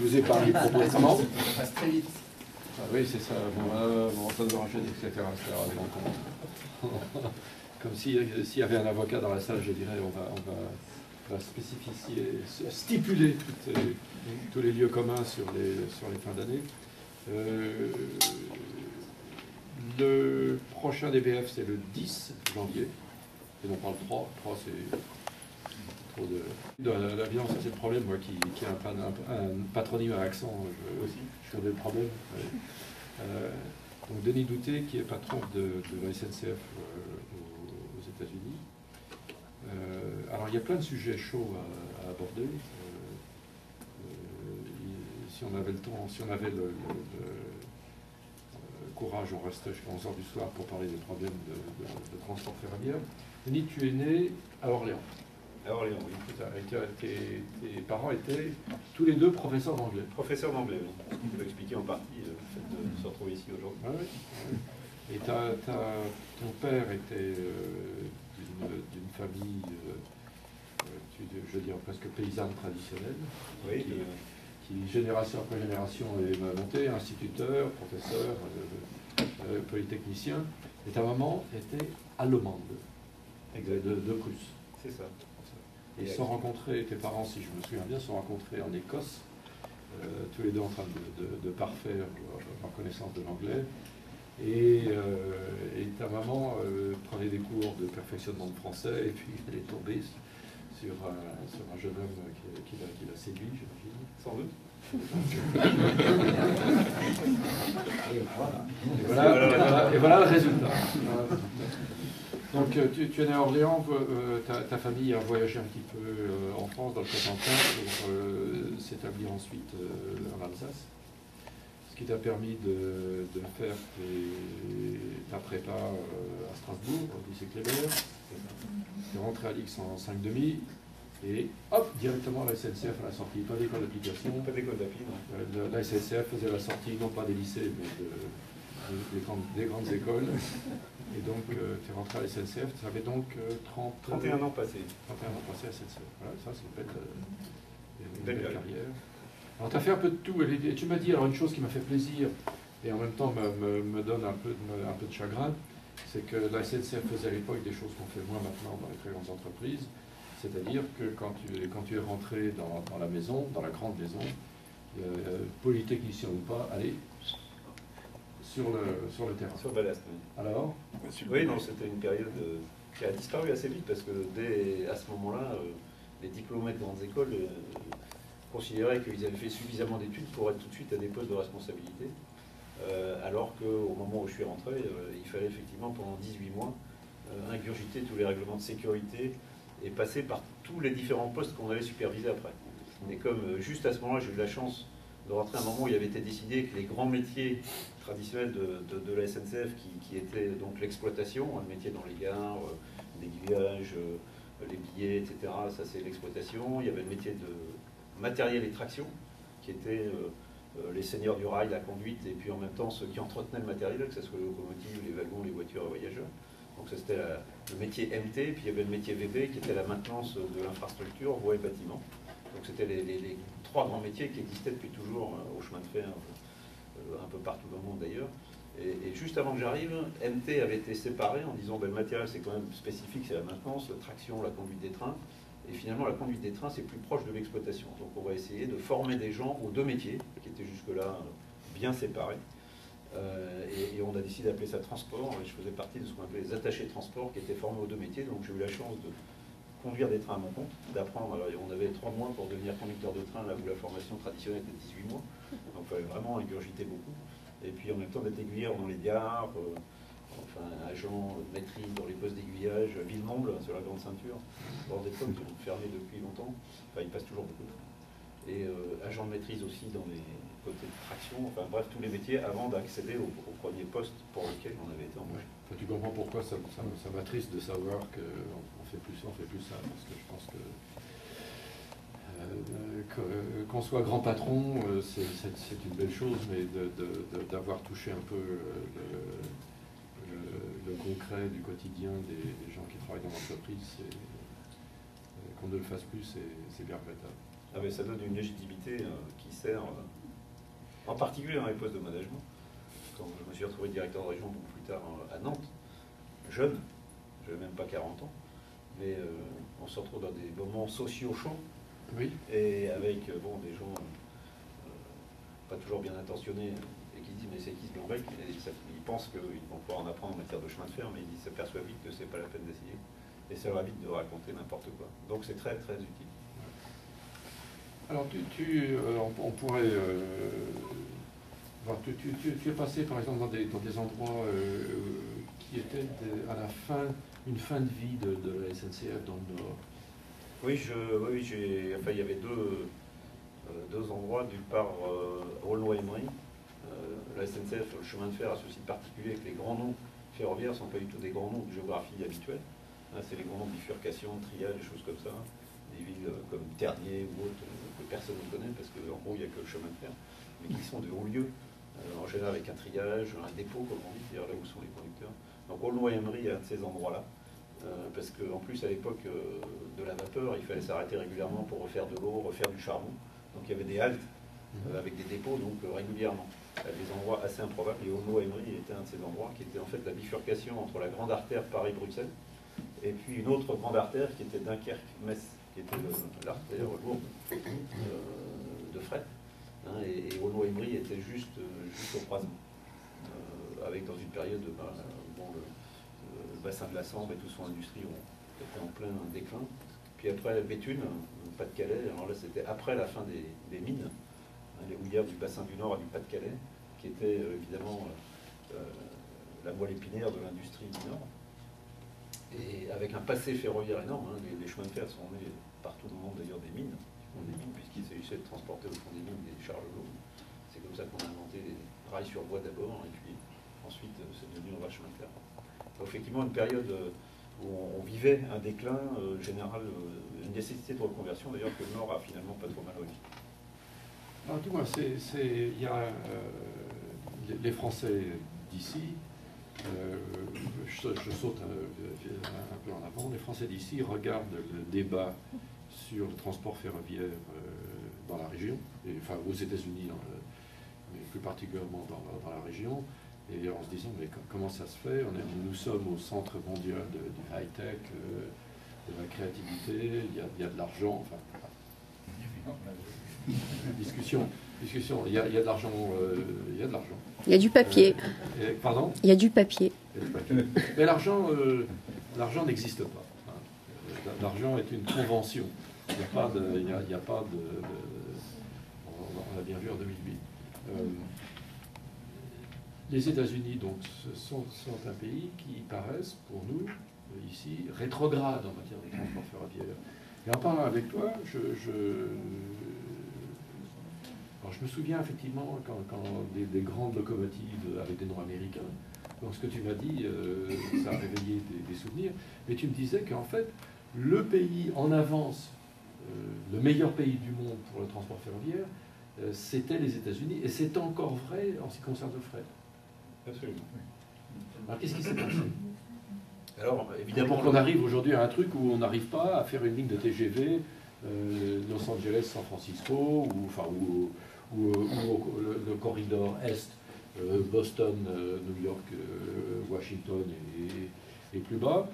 vous ai parlé complètement. Ça passe très vite. Ah oui, c'est ça. Bon, ça doit enchaîner, etc. Comme s'il y avait un avocat dans la salle, je dirais, on va spécifier, stipuler tous les lieux communs sur les fins d'année. Le prochain DBF, c'est le 10 janvier, et non pas le 3. Le 3, c'est trop de l'avion, ça c'est le problème, moi qui ai un patronyme à accent, je connais le problème. Donc Denis Douté, qui est patron de la SNCF aux États-Unis. Alors il y a plein de sujets chauds à aborder. Si on avait le temps, si on avait le courage, on restait jusqu'à 11h du soir pour parler des problèmes de transport ferroviaire. Denis, tu es né à Orléans. À Orléans, oui. Tes parents étaient tous les deux professeurs d'anglais. Professeur d'anglais, oui. Ce qui peut expliquer en partie le fait de se retrouver ici aujourd'hui. Ah oui, oui. Et ton père était d'une famille, je veux dire, presque paysanne traditionnelle, Oui, qui génération après génération est montée, instituteur, professeur, polytechnicien. Et ta maman était allemande, de Prusse. c'est ça. Ils se sont rencontrés, tes parents, si je me souviens bien, se sont rencontrés en Écosse, tous les deux en train de parfaire leur connaissance de l'anglais. Et ta maman prenait des cours de perfectionnement de français, et puis elle est tombée sur un jeune homme qui l'a séduit, j'imagine. Sans doute. Et voilà le résultat. Donc tu es né à Orléans, ta famille a voyagé un petit peu en France, dans le Cotentin, pour s'établir ensuite en Alsace, ce qui t'a permis de faire ta prépa à Strasbourg, au lycée Kléber. Tu es rentré à l'X en 5,5, et hop, directement à la SNCF à la sortie, pas d'école d'application. Pas d'école d'appli, non. La SNCF faisait la sortie, non pas des lycées, mais des grandes écoles. Et donc, tu es rentré à la SNCF, tu avais donc 31 ans passés. 31 ans passés à la SNCF. Voilà, ça, c'est une Belle belle carrière. Alors, tu as fait un peu de tout, et tu m'as dit alors une chose qui m'a fait plaisir, et en même temps me donne un peu de chagrin, c'est que la SNCF faisait à l'époque des choses qu'on fait moins maintenant dans les très grandes entreprises, c'est-à-dire que quand tu es rentré dans la maison, dans la grande maison, polytechnicien ou pas, allez, sur le terrain. Sur Ballast, oui. Alors Oui, non, c'était une période qui a disparu assez vite, parce que dès à ce moment-là, les diplômés de grandes écoles considéraient qu'ils avaient fait suffisamment d'études pour être tout de suite à des postes de responsabilité, alors qu'au moment où je suis rentré, il fallait effectivement pendant 18 mois ingurgiter tous les règlements de sécurité et passer par tous les différents postes qu'on allait superviser après. Et comme juste à ce moment-là, j'ai eu la chance de rentrer à un moment où il avait été décidé que les grands métiers traditionnels de la SNCF, qui étaient donc l'exploitation, le métier dans les gares, l'aiguillage, les billets, etc., ça c'est l'exploitation. Il y avait le métier de matériel et traction, qui était les seigneurs du rail, la conduite, et puis en même temps ceux qui entretenaient le matériel, que ce soit les locomotives, les wagons, les voitures et voyageurs. Donc ça c'était le métier MT, puis il y avait le métier VB, qui était la maintenance de l'infrastructure, voies et bâtiments. Donc c'était les trois grands métiers qui existaient depuis toujours au chemin de fer, un peu partout dans le monde d'ailleurs. Et juste avant que j'arrive, MT avait été séparé en disant ben, le matériel c'est quand même spécifique, c'est la maintenance, la traction, la conduite des trains. Et finalement la conduite des trains c'est plus proche de l'exploitation. Donc on va essayer de former des gens aux deux métiers, qui étaient jusque-là bien séparés. Et on a décidé d'appeler ça transport. Et je faisais partie de ce qu'on appelait les attachés de transport qui étaient formés aux deux métiers. Donc j'ai eu la chance de conduire des trains à mon compte, d'apprendre. Alors on avait 3 mois pour devenir conducteur de train, là où la formation traditionnelle était 18 mois. Donc il fallait vraiment ingurgiter beaucoup. Et puis en même temps d'être aiguilleur dans les gares, enfin agent de maîtrise dans les postes d'aiguillage, Villemomble sur la Grande Ceinture, bord des pommes qui sont fermés depuis longtemps. Enfin il passe toujours beaucoup de trains. Et agent de maîtrise aussi dans les côtés de traction, enfin bref tous les métiers avant d'accéder au premier poste pour lequel on avait été embauché. Enfin, tu comprends pourquoi ça m'attriste de savoir qu'on fait plus ça, on fait plus ça, parce que je pense que qu'on soit grand patron, c'est une belle chose, mais d'avoir touché un peu le concret du quotidien des gens qui travaillent dans l'entreprise, qu'on ne le fasse plus, c'est bien regrettable. Ah, mais ça donne une légitimité qui sert, en particulier dans les postes de management. Quand je me suis retrouvé directeur de région beaucoup plus tard à Nantes, jeune, je n'avais même pas 40 ans, mais on se retrouve dans des moments sociaux chauds, Oui. et avec des gens pas toujours bien intentionnés, et qui disent mais c'est qui ce blanc-bec? Ils pensent qu'ils vont pouvoir en apprendre en matière de chemin de fer, mais ils s'aperçoivent vite que c'est pas la peine d'essayer, et ça va vite de raconter n'importe quoi. Donc c'est très très utile. Alors, on pourrait... tu es passé, par exemple, dans des endroits qui étaient à la fin, une fin de vie de la SNCF dans le Nord. Oui, il y avait deux endroits. D'une part, Aulnoy-Emery. La SNCF, le chemin de fer, a ceci de particulier que les grands noms ferroviaires ne sont pas du tout des grands noms de géographie habituelle. C'est les grands noms de bifurcation, de triage, des choses comme ça. Des villes comme Ternier ou autres que personne ne connaît parce qu'en gros, il n'y a que le chemin de fer, mais qui sont de hauts lieux, en général avec un triage, un dépôt, comme on dit, c'est-à-dire là où sont les conducteurs. Donc Aulnoy-Emery est un de ces endroits-là. Parce qu'en plus, à l'époque de la vapeur, il fallait s'arrêter régulièrement pour refaire de l'eau, refaire du charbon. Donc il y avait des haltes avec des dépôts régulièrement. Des endroits assez improbables. Et Aulnoy-Emery était un de ces endroits qui était en fait la bifurcation entre la grande artère Paris-Bruxelles et puis une autre grande artère qui était Dunkerque-Metz, qui était l'artère lourde de fret. Et Aulnoy-Emery était juste au croisement. Avec dans une période le bassin de la Sambre et toute son industrie était en plein déclin. Puis après Béthune, Pas-de-Calais, alors là c'était après la fin des mines, les houillères du bassin du Nord et du Pas-de-Calais, qui était évidemment la moelle épinière de l'industrie du Nord. Et avec un passé ferroviaire énorme, les chemins de fer sont nés partout dans le monde d'ailleurs des mines, puisqu'il s'agissait de transporter au fond des mines des charges lourdes. C'est comme ça qu'on a inventé les rails sur voie d'abord, et puis ensuite c'est devenu un vrai chemin de fer. Donc effectivement une période où on vivait un déclin général, une nécessité de reconversion d'ailleurs que le Nord a finalement pas trop mal réussi. Alors dis-moi, il y a les Français d'ici, je saute un peu en avant, les Français d'ici regardent le débat sur le transport ferroviaire dans la région, enfin aux États-Unis, mais plus particulièrement dans la région, et en se disant mais comment ça se fait, nous sommes au centre mondial du high-tech, de la créativité, il y a de l'argent, enfin... Discussion. Il y a de l'argent. Il y a de l'argent. Il y a du papier. Pardon ? Il y a du papier. Mais l'argent n'existe pas. L'argent est une convention. Il n'y a pas de. On l'a bien vu en 2008. Les États-Unis donc sont un pays qui paraissent pour nous ici rétrogrades en matière de transport ferroviaire. Et en parlant avec toi, alors je me souviens effectivement quand des grandes locomotives avec des noms américains, donc ce que tu m'as dit, ça a réveillé des souvenirs, mais tu me disais qu'en fait, le pays en avance, le meilleur pays du monde pour le transport ferroviaire, c'était les États-Unis, et c'est encore vrai en ce qui concerne le fret. Absolument. Alors qu'est-ce qui s'est passé ? Alors évidemment, on arrive aujourd'hui à un truc où on n'arrive pas à faire une ligne de TGV Los Angeles-San Francisco, ou le corridor Est, Boston, New York, Washington et plus bas,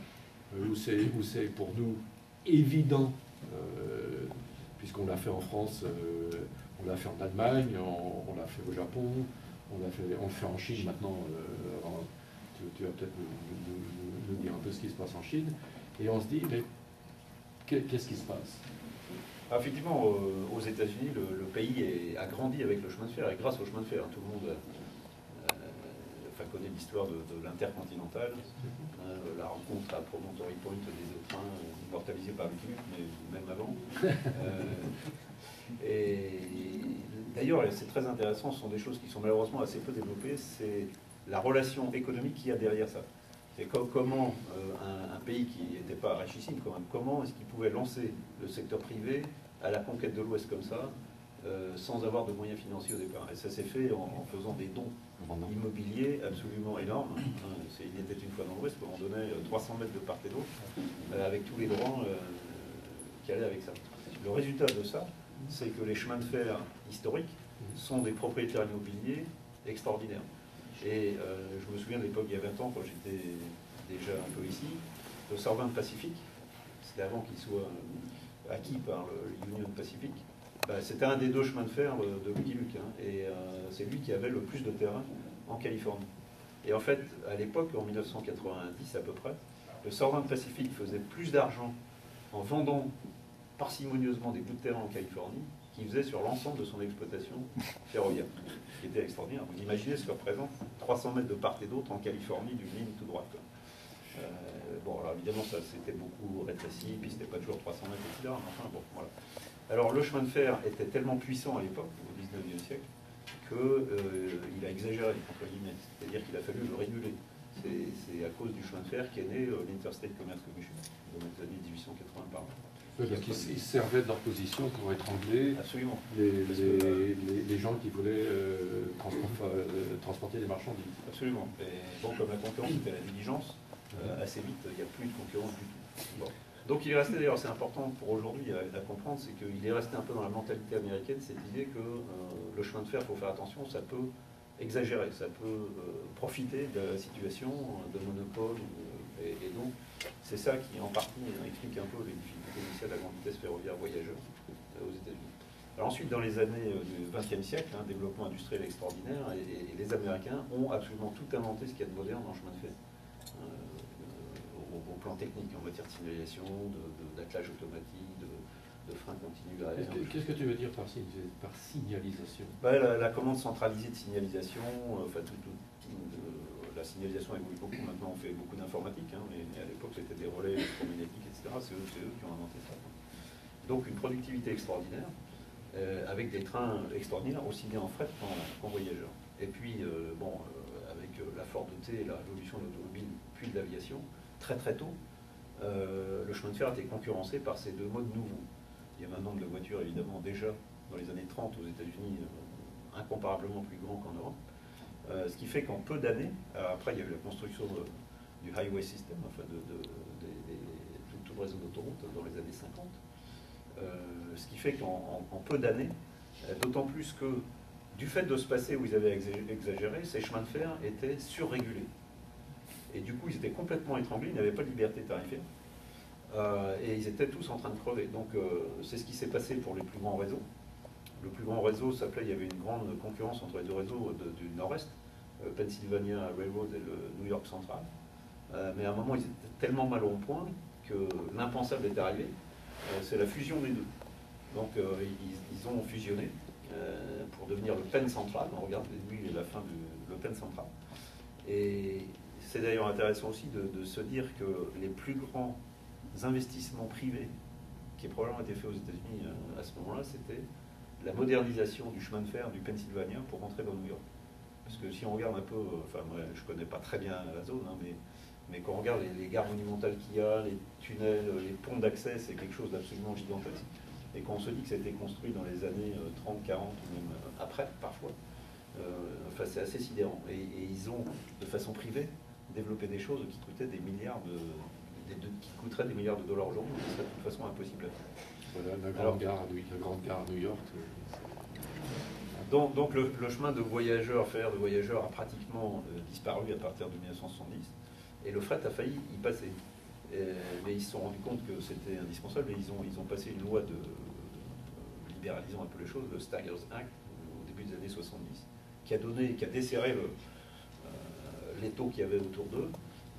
où c'est pour nous évident, puisqu'on l'a fait en France, on l'a fait en Allemagne, on l'a fait au Japon, on le fait en Chine maintenant. Tu vas peut-être nous dire un peu ce qui se passe en Chine. Et on se dit, mais qu'est-ce qui se passe ? Effectivement, aux États-Unis, le pays a grandi avec le chemin de fer, et grâce au chemin de fer. Tout le monde connaît l'histoire de l'intercontinental, la rencontre à Promontory Point des deux trains, immortalisés par Luc, mais même avant. Et d'ailleurs, c'est très intéressant, ce sont des choses qui sont malheureusement assez peu développées, c'est la relation économique qu'il y a derrière ça. C'est comment un pays qui n'était pas richissime, quand même, comment est-ce qu'il pouvait lancer le secteur privé à la conquête de l'Ouest comme ça, sans avoir de moyens financiers au départ. Et ça s'est fait en faisant des dons immobiliers absolument énormes. Il était une fois dans l'Ouest, on donnait 300 mètres de part et d'autre, avec tous les droits qui allaient avec ça. Le résultat de ça, c'est que les chemins de fer historiques sont des propriétaires immobiliers extraordinaires. Et je me souviens de l'époque, il y a 20 ans, quand j'étais déjà un peu ici, le Southern Pacific, c'était avant qu'il soit acquis par le Union Pacific, c'était un des deux chemins de fer de Lucky Luke, hein, et c'est lui qui avait le plus de terrain en Californie. Et en fait, à l'époque, en 1990 à peu près, le Southern Pacific faisait plus d'argent en vendant parcimonieusement des bouts de terrain en Californie qu'il faisait sur l'ensemble de son exploitation ferroviaire, ce qui était extraordinaire. Vous imaginez ce que représente 300 mètres de part et d'autre en Californie d'une ligne tout droite. Bon, alors évidemment, ça c'était beaucoup rétréci, puis c'était pas toujours 300 mètres, etc. Enfin, bon, voilà. Alors le chemin de fer était tellement puissant à l'époque, au 19e siècle, qu'il a exagéré, entre guillemets. C'est-à-dire qu'il a fallu le réguler. C'est à cause du chemin de fer qu'est né l'Interstate Commerce Commission, dans les années 1880 par là. Parce qu'ils servaient de leur position pour étrangler les gens qui voulaient transporter des marchandises. Absolument. Et bon, comme la concurrence était la diligence, assez vite, il n'y a plus de concurrence du tout. Bon. Donc il est resté, d'ailleurs, c'est important pour aujourd'hui à comprendre, c'est qu'il est resté un peu dans la mentalité américaine, cette idée que le chemin de fer, il faut faire attention, ça peut exagérer, ça peut profiter de la situation de monopole, et donc c'est ça qui en partie explique un peu les difficultés initiales de la grande vitesse ferroviaire voyageur aux États-Unis. Alors ensuite, dans les années du XXe siècle, développement industriel extraordinaire, et les Américains ont absolument tout inventé ce qu'il y a de moderne en chemin de fer. Au plan technique, en matière de signalisation, d'attelage automatique, de frein continu à air. Qu'est-ce que tu veux dire par signalisation? La commande centralisée de signalisation, enfin, la signalisation évolue beaucoup. Maintenant, on fait beaucoup d'informatique, mais à l'époque, c'était des relais électromagnétiques, etc. C'est eux qui ont inventé ça. Donc, une productivité extraordinaire, avec des trains extraordinaires, aussi bien en fret qu'en voyageurs. Et puis, avec la Ford T, la révolution de l'automobile, puis de l'aviation, très très tôt, le chemin de fer a été concurrencé par ces deux modes nouveaux. Il y a un nombre de voitures, évidemment, déjà dans les années 30 aux États-Unis, incomparablement plus grand qu'en Europe. Ce qui fait qu'en peu d'années, après il y a eu la construction du highway system, enfin tout le réseau d'autoroutes dans les années 50, ce qui fait qu'en peu d'années, d'autant plus que du fait de ce passé où ils avaient exagéré, ces chemins de fer étaient surrégulés. Et du coup, ils étaient complètement étranglés, ils n'avaient pas de liberté tarifaire. Et ils étaient tous en train de crever. Donc, c'est ce qui s'est passé pour les plus grands réseaux. Le plus grand réseau s'appelait, il y avait une grande concurrence entre les deux réseaux du Nord-Est, Pennsylvania Railroad et le New York Central. Mais à un moment, ils étaient tellement mal au point que l'impensable est arrivé. C'est la fusion des deux. Donc, ils ont fusionné pour devenir le Penn Central. On regarde lui la fin du Penn Central. Et c'est d'ailleurs intéressant aussi de se dire que les plus grands investissements privés qui ont probablement été faits aux États-Unis à ce moment-là, c'était la modernisation du chemin de fer du Pennsylvania pour rentrer dans New York. Parce que si on regarde un peu, enfin moi je ne connais pas très bien la zone, mais quand on regarde les gares monumentales qu'il y a, les tunnels, les ponts d'accès, c'est quelque chose d'absolument gigantesque. Et quand on se dit que ça a été construit dans les années 30, 40 ou même après, parfois, enfin c'est assez sidérant. Et ils ont, de façon privée, développer des choses qui coûtaient des milliards qui coûteraient des milliards de dollars aujourd'hui, ce serait de toute façon impossible à faire. Voilà, la grande gare à New York. Donc le chemin de voyageurs, fer de voyageurs a pratiquement disparu à partir de 1970, et le fret a failli y passer. Mais ils se sont rendus compte que c'était indispensable, et ils ont passé une loi de libéralisant un peu les choses, le Staggers Act, au début des années 70, qui a desserré l'étau qu'il y avait autour d'eux,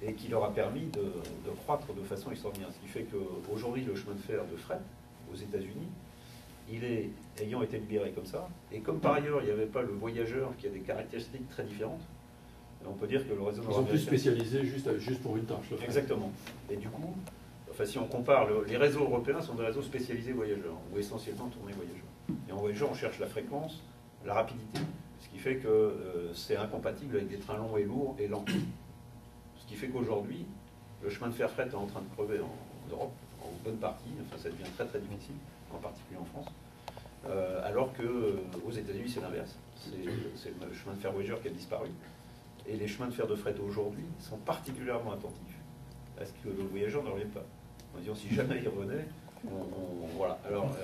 et qui leur a permis de croître de façon extraordinaire. Ce qui fait qu'aujourd'hui, le chemin de fer de fret aux États-Unis, ayant été libéré comme ça, et comme par ailleurs, il n'y avait pas le voyageur qui a des caractéristiques très différentes, on peut dire que le réseau nord-américain... Ils sont plus spécialisés juste pour une tâche. Exactement. Et du coup, enfin, si on compare, les réseaux européens sont des réseaux spécialisés voyageurs, ou essentiellement tournés voyageurs. Et en voyageur, on cherche la fréquence, la rapidité, ce qui fait que c'est incompatible avec des trains longs et lourds et lents. Ce qui fait qu'aujourd'hui, le chemin de fer fret est en train de crever en Europe, en bonne partie, enfin ça devient très très difficile, en particulier en France, alors qu'aux États-Unis c'est l'inverse. C'est le chemin de fer voyageur qui a disparu, et les chemins de fer de fret aujourd'hui sont particulièrement attentifs à ce que le voyageur ne revienne pas. En disant si jamais il revenait, voilà. Alors